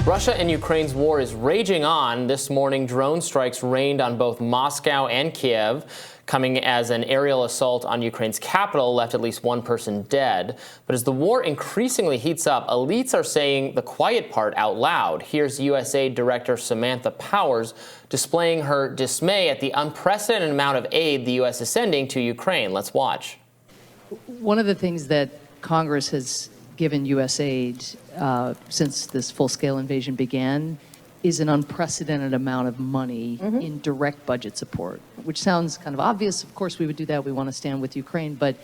Russia and Ukraine's war is raging on. This morning, drone strikes rained on both Moscow and Kiev, coming as an aerial assault on Ukraine's capital left at least one person dead. But as the war increasingly heats up, elites are saying the quiet part out loud. Here's USAID Director Samantha Powers displaying her dismay at the unprecedented amount of aid the U.S. is sending to Ukraine. Let's watch. One of the things that Congress has given USAID since this full-scale invasion began is an unprecedented amount of money in direct budget support, which sounds kind of obvious. Of course, we would do that. We want to stand with Ukraine, but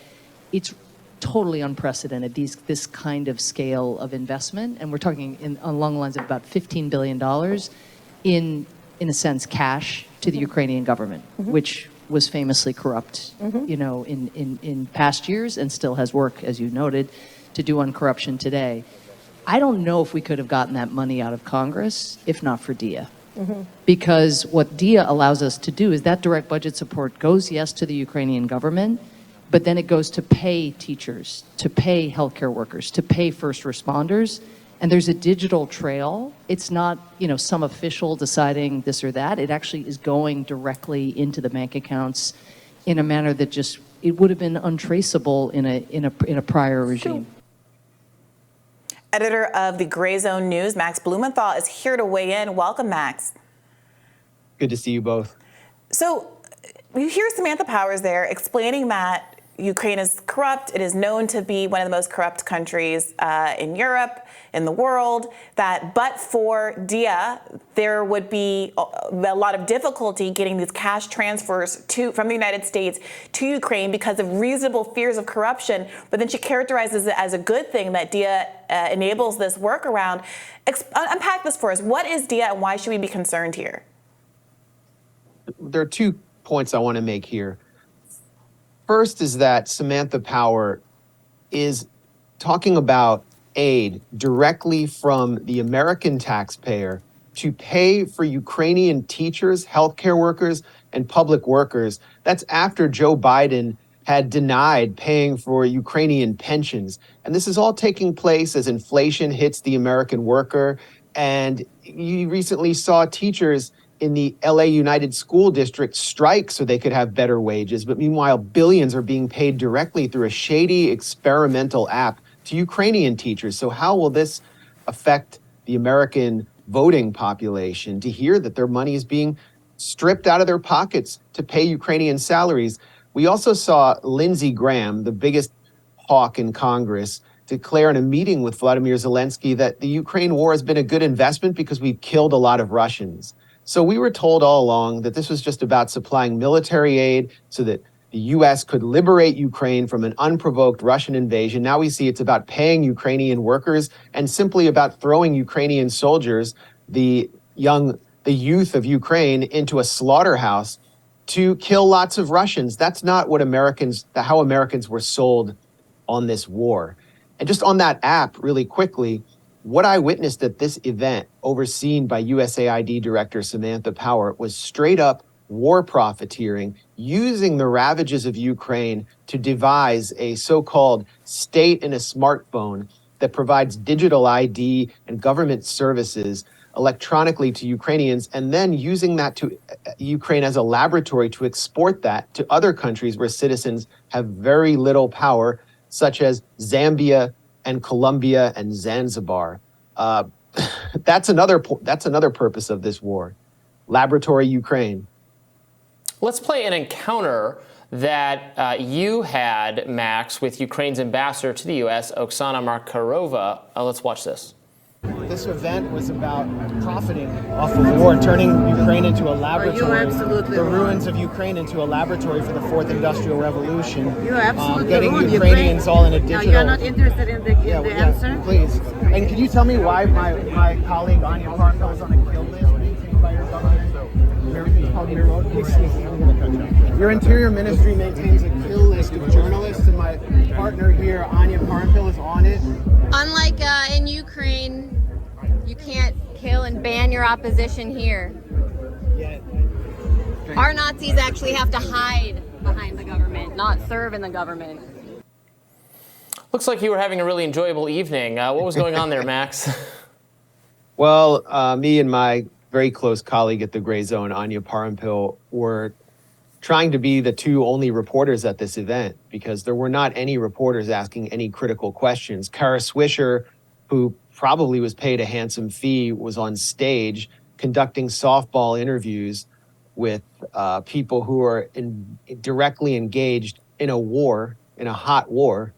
it's totally unprecedented, this kind of scale of investment. And we're talking along the lines of about $15 billion in a sense, cash to the Ukrainian government, which was famously corrupt, you know, in past years and still has work, as you noted, to do on corruption today. I don't know if we could have gotten that money out of Congress if not for DIA. Because what DIA allows us to do is that direct budget support goes, yes, to the Ukrainian government, but then it goes to pay teachers, to pay healthcare workers, to pay first responders. And there's a digital trail. It's not, you know, some official deciding this or that. It actually is going directly into the bank accounts in a manner that just, it would have been untraceable in a prior regime. Editor of the Grayzone News, Max Blumenthal, is here to weigh in. Welcome, Max. Good to see you both. So you hear Samantha Powers there explaining that Ukraine is corrupt. It is known to be one of the most corrupt countries in Europe, in the world, that but for DIA, there would be a lot of difficulty getting these cash transfers from the United States to Ukraine because of reasonable fears of corruption. But then she characterizes it as a good thing that DIA enables this workaround. Unpack this for us. What is DIA and why should we be concerned here? There are 2 points I want to make here. First is that Samantha Power is talking about aid directly from the American taxpayer to pay for Ukrainian teachers, healthcare workers, and public workers. That's after Joe Biden had denied paying for Ukrainian pensions. And this is all taking place as inflation hits the American worker. And you recently saw teachers in the LA United School District strike so they could have better wages. But meanwhile, billions are being paid directly through a shady experimental app to Ukrainian teachers. So how will this affect the American voting population to hear that their money is being stripped out of their pockets to pay Ukrainian salaries? We also saw Lindsey Graham, the biggest hawk in Congress, declare in a meeting with Vladimir Zelensky that the Ukraine war has been a good investment because we've killed a lot of Russians. So we were told all along that this was just about supplying military aid so that the U.S. could liberate Ukraine from an unprovoked Russian invasion. Now we see it's about paying Ukrainian workers and simply about throwing Ukrainian soldiers, the youth of Ukraine, into a slaughterhouse to kill lots of Russians. That's not what how Americans were sold on this war. And just on that app, really quickly, what I witnessed at this event, overseen by USAID Director Samantha Power, was straight up war profiteering, using the ravages of Ukraine to devise a so-called state in a smartphone that provides digital ID and government services electronically to Ukrainians, and then using that to Ukraine as a laboratory to export that to other countries where citizens have very little power, such as Zambia and Colombia and Zanzibar. That's another purpose of this war. Laboratory Ukraine. Let's play an encounter that you had, Max, with Ukraine's ambassador to the U.S., Oksana Markarova. Let's watch this. This event was about profiting off of war, turning Ukraine into a laboratory, the ruins of Ukraine into a laboratory for the fourth industrial revolution. You're absolutely getting wrong. Ukrainians all in a digital. Now, you're not interested in the answer? Please. And can you tell me why my colleague Anya Parnell is on a kill list maintained by your government? Your Interior Ministry maintains a kill list of journalists, and my partner here, Anya Parnell, is on it. Unlike in Ukraine, you can't kill and ban your opposition here. Our Nazis actually have to hide behind the government, not serve in the government. Looks like you were having a really enjoyable evening. What was going on there, Max? Well, me and my very close colleague at the Grayzone, Anya Parampil, were trying to be the two only reporters at this event because there were not any reporters asking any critical questions. Kara Swisher, who probably was paid a handsome fee, was on stage conducting softball interviews with people who are directly engaged in a war, in a hot war.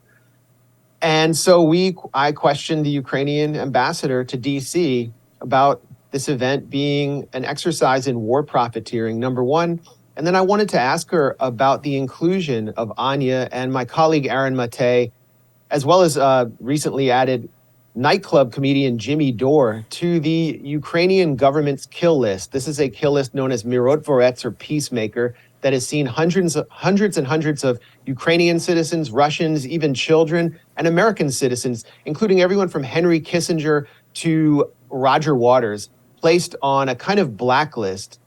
And so I questioned the Ukrainian ambassador to DC about this event being an exercise in war profiteering, number one. And then I wanted to ask her about the inclusion of Anya and my colleague Aaron Mate, as well as recently added nightclub comedian Jimmy Dore to the Ukrainian government's kill list. This is a kill list known as Mirotvorets, or Peacemaker, that has seen hundreds and hundreds of Ukrainian citizens, Russians, even children, and American citizens, including everyone from Henry Kissinger to Roger Waters, placed on a kind of blacklist.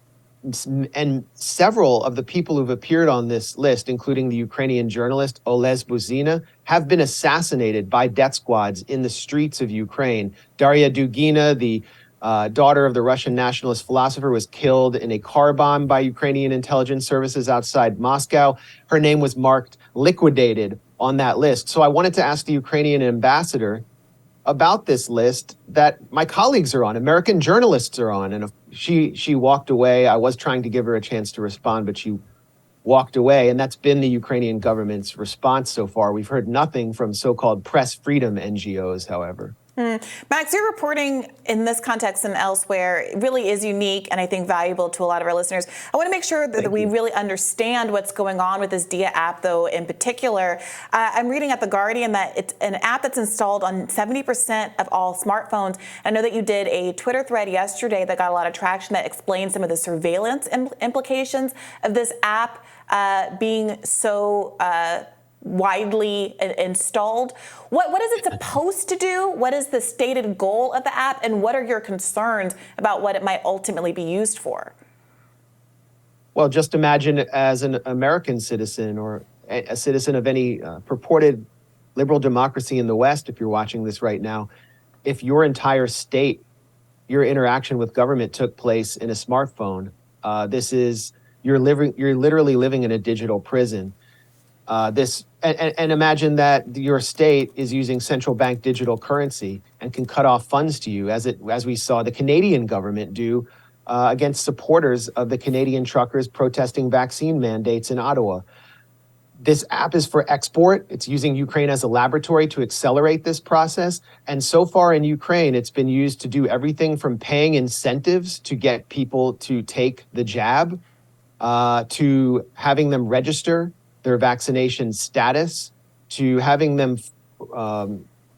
And several of the people who've appeared on this list, including the Ukrainian journalist Oles Buzina, have been assassinated by death squads in the streets of Ukraine. Daria Dugina, the daughter of the Russian nationalist philosopher, was killed in a car bomb by Ukrainian intelligence services outside Moscow. Her name was marked liquidated on that list. So I wanted to ask the Ukrainian ambassador about this list that my colleagues are on, American journalists are on. And she walked away. I was trying to give her a chance to respond, but she walked away. And that's been the Ukrainian government's response so far. We've heard nothing from so-called press freedom NGOs, however. Max, your reporting in this context and elsewhere really is unique and I think valuable to a lot of our listeners. I want to make sure that we really understand what's going on with this Dia app, though, in particular. I'm reading at The Guardian that it's an app that's installed on 70% of all smartphones. I know that you did a Twitter thread yesterday that got a lot of traction that explained some of the surveillance implications of this app being so widely installed. What is it supposed to do? What is the stated goal of the app? And what are your concerns about what it might ultimately be used for? Well, just imagine as an American citizen or a citizen of any purported liberal democracy in the West, if you're watching this right now, if your entire state, your interaction with government took place in a smartphone, you're literally living in a digital prison. And imagine that your state is using central bank digital currency and can cut off funds to you, as we saw the Canadian government do against supporters of the Canadian truckers protesting vaccine mandates in Ottawa. This app is for export. It's using Ukraine as a laboratory to accelerate this process. And so far in Ukraine, it's been used to do everything from paying incentives to get people to take the jab, to having them register their vaccination status, to having them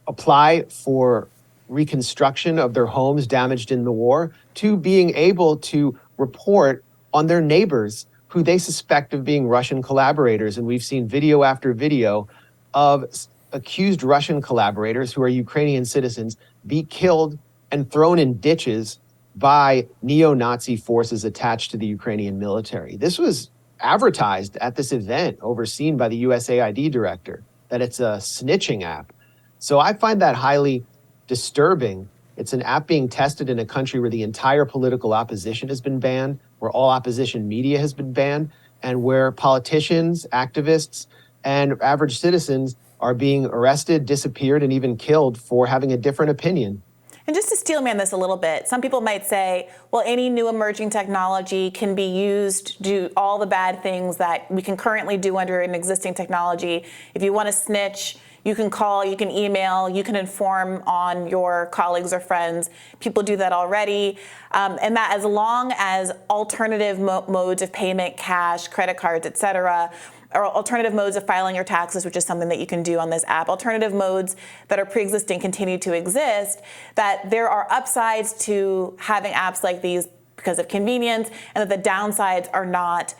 apply for reconstruction of their homes damaged in the war, to being able to report on their neighbors who they suspect of being Russian collaborators. And we've seen video after video of accused Russian collaborators who are Ukrainian citizens be killed and thrown in ditches by neo-Nazi forces attached to the Ukrainian military. This was advertised at this event, overseen by the USAID director, that it's a snitching app. So I find that highly disturbing. It's an app being tested in a country where the entire political opposition has been banned, where all opposition media has been banned, and where politicians, activists, and average citizens are being arrested, disappeared, and even killed for having a different opinion. And just to steelman this a little bit, some people might say, well, any new emerging technology can be used to do all the bad things that we can currently do under an existing technology. If you want to snitch, you can call, you can email, you can inform on your colleagues or friends. People do that already. And that as long as alternative modes of payment, cash, credit cards, et cetera, or alternative modes of filing your taxes, which is something that you can do on this app, alternative modes that are pre-existing continue to exist, that there are upsides to having apps like these because of convenience, and that the downsides are not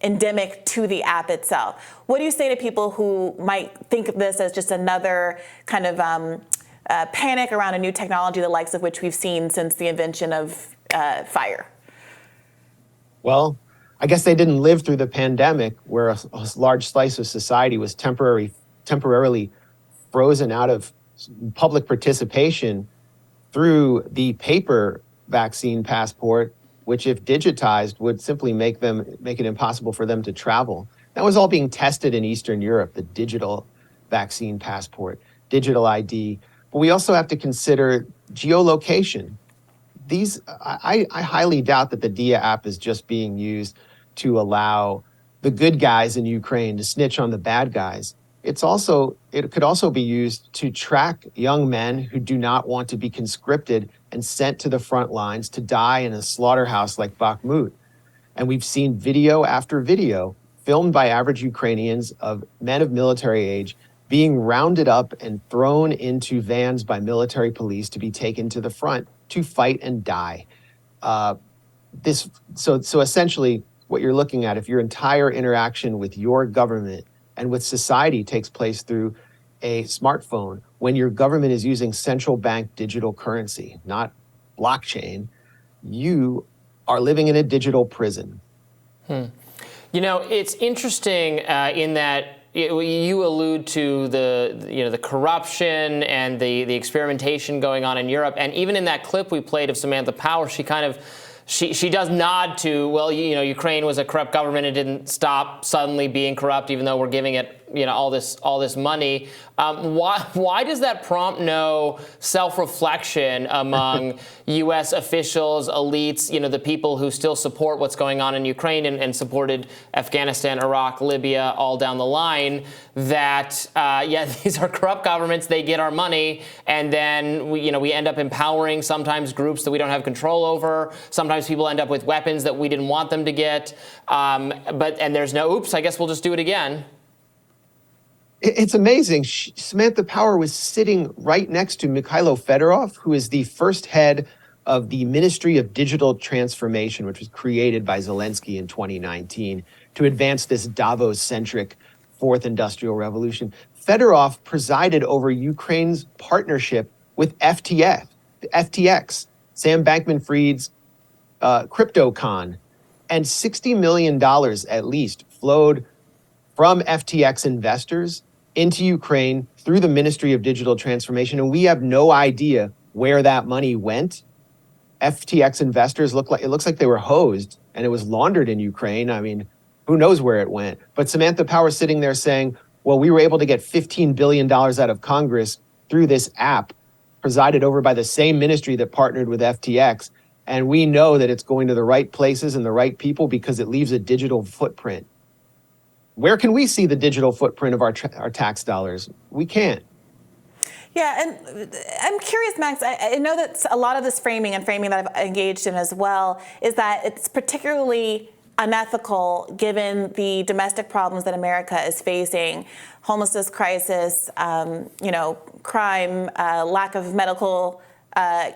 endemic to the app itself. What do you say to people who might think of this as just another kind of panic around a new technology, the likes of which we've seen since the invention of fire? Well, I guess they didn't live through the pandemic, where a large slice of society was temporarily frozen out of public participation through the paper vaccine passport, which if digitized would simply make it impossible for them to travel. That was all being tested in Eastern Europe, the digital vaccine passport, digital ID. But we also have to consider geolocation. I highly doubt that the DIA app is just being used to allow the good guys in Ukraine to snitch on the bad guys. It could also be used to track young men who do not want to be conscripted and sent to the front lines to die in a slaughterhouse like Bakhmut. And we've seen video after video filmed by average Ukrainians of men of military age being rounded up and thrown into vans by military police to be taken to the front to fight and die. So essentially, what you're looking at, if your entire interaction with your government and with society takes place through a smartphone, when your government is using central bank digital currency, not blockchain, you are living in a digital prison. You know, it's interesting in that you allude to the corruption and the experimentation going on in Europe, and even in that clip we played of Samantha Power, she does nod to, well, Ukraine was a corrupt government. It didn't stop suddenly being corrupt, even though we're giving it all this money. Why does that prompt no self-reflection among U.S. officials, elites, the people who still support what's going on in Ukraine and supported Afghanistan, Iraq, Libya, all down the line, that, these are corrupt governments, they get our money, and then we end up empowering sometimes groups that we don't have control over. Sometimes people end up with weapons that we didn't want them to get. And there's no, oops, I guess we'll just do it again. It's amazing. Samantha Power was sitting right next to Mikhailo Fedorov, who is the first head of the Ministry of Digital Transformation, which was created by Zelensky in 2019 to advance this Davos-centric fourth industrial revolution. Fedorov presided over Ukraine's partnership with FTX, Sam Bankman-Fried's CryptoCon, and $60 million at least flowed from FTX investors into Ukraine through the Ministry of Digital Transformation, and we have no idea where that money went. FTX investors looks like they were hosed and it was laundered in Ukraine. I mean, who knows where it went? But Samantha Power sitting there saying, well, we were able to get $15 billion out of Congress through this app presided over by the same ministry that partnered with FTX. And we know that it's going to the right places and the right people because it leaves a digital footprint. Where can we see the digital footprint of our tax dollars? We can't. Yeah, and I'm curious, Max, I know that a lot of this framing that I've engaged in as well is that it's particularly unethical given the domestic problems that America is facing, homelessness crisis, crime, lack of medical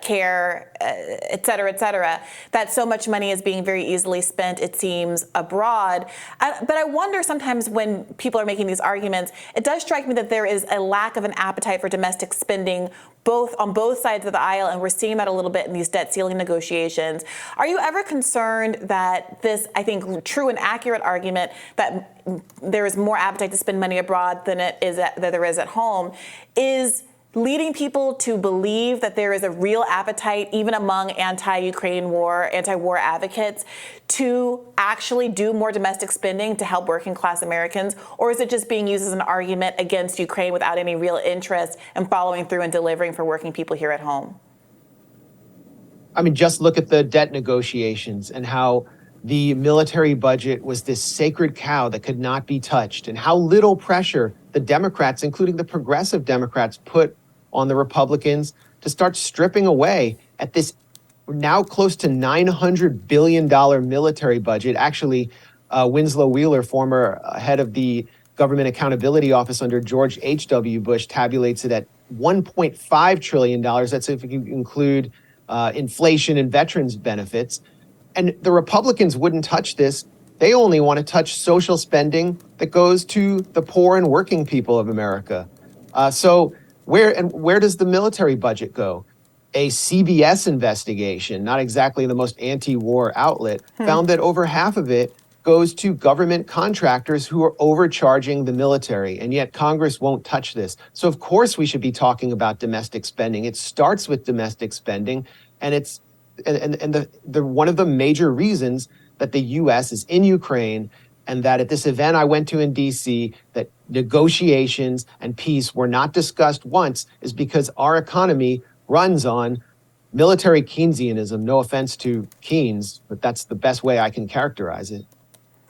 care, et cetera, that so much money is being very easily spent, it seems, abroad. But I wonder sometimes when people are making these arguments, it does strike me that there is a lack of an appetite for domestic spending on both sides of the aisle, and we're seeing that a little bit in these debt ceiling negotiations. Are you ever concerned that this, I think, true and accurate argument that there is more appetite to spend money abroad than there is at home is leading people to believe that there is a real appetite, even among anti-war advocates, to actually do more domestic spending to help working class Americans? Or is it just being used as an argument against Ukraine without any real interest in following through and delivering for working people here at home? I mean, just look at the debt negotiations and how the military budget was this sacred cow that could not be touched, and how little pressure the Democrats, including the progressive Democrats, put on the Republicans to start stripping away at this now close to $900 billion military budget. Actually, Winslow Wheeler, former head of the Government Accountability Office under George H.W. Bush, tabulates it at $1.5 trillion. That's if you include inflation and veterans benefits. And the Republicans wouldn't touch this. They only want to touch social spending that goes to the poor and working people of America. So where does the military budget go? A CBS investigation, not exactly the most anti-war outlet, found that over half of it goes to government contractors who are overcharging the military, and yet Congress won't touch this. So of course we should be talking about domestic spending. It starts with domestic spending, and it's the one of the major reasons that the U.S. is in Ukraine, and that at this event I went to in D.C., that negotiations and peace were not discussed once, is because our economy runs on military Keynesianism. No offense to Keynes, but that's the best way I can characterize it.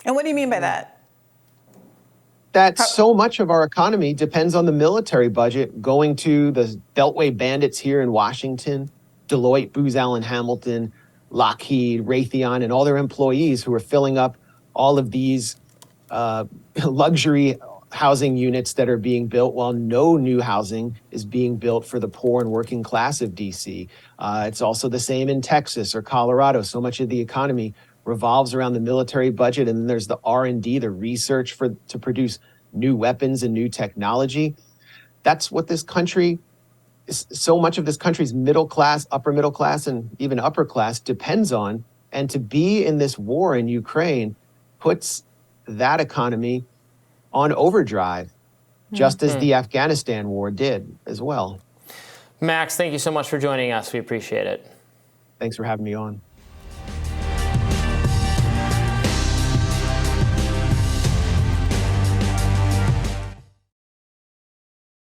And what do you mean by that? That so much of our economy depends on the military budget going to the Beltway bandits here in Washington, Deloitte, Booz Allen Hamilton, Lockheed, Raytheon, and all their employees who are filling up all of these luxury housing units that are being built while no new housing is being built for the poor and working class of DC. It's also the same in Texas or Colorado. So much of the economy revolves around the military budget, and then there's the R&D, the research to produce new weapons and new technology. That's what this country, so much of this country's middle class, upper middle class, and even upper class depends on. And to be in this war in Ukraine puts that economy on overdrive, just as the Afghanistan war did as well. Max, thank you so much for joining us. We appreciate it. Thanks for having me on.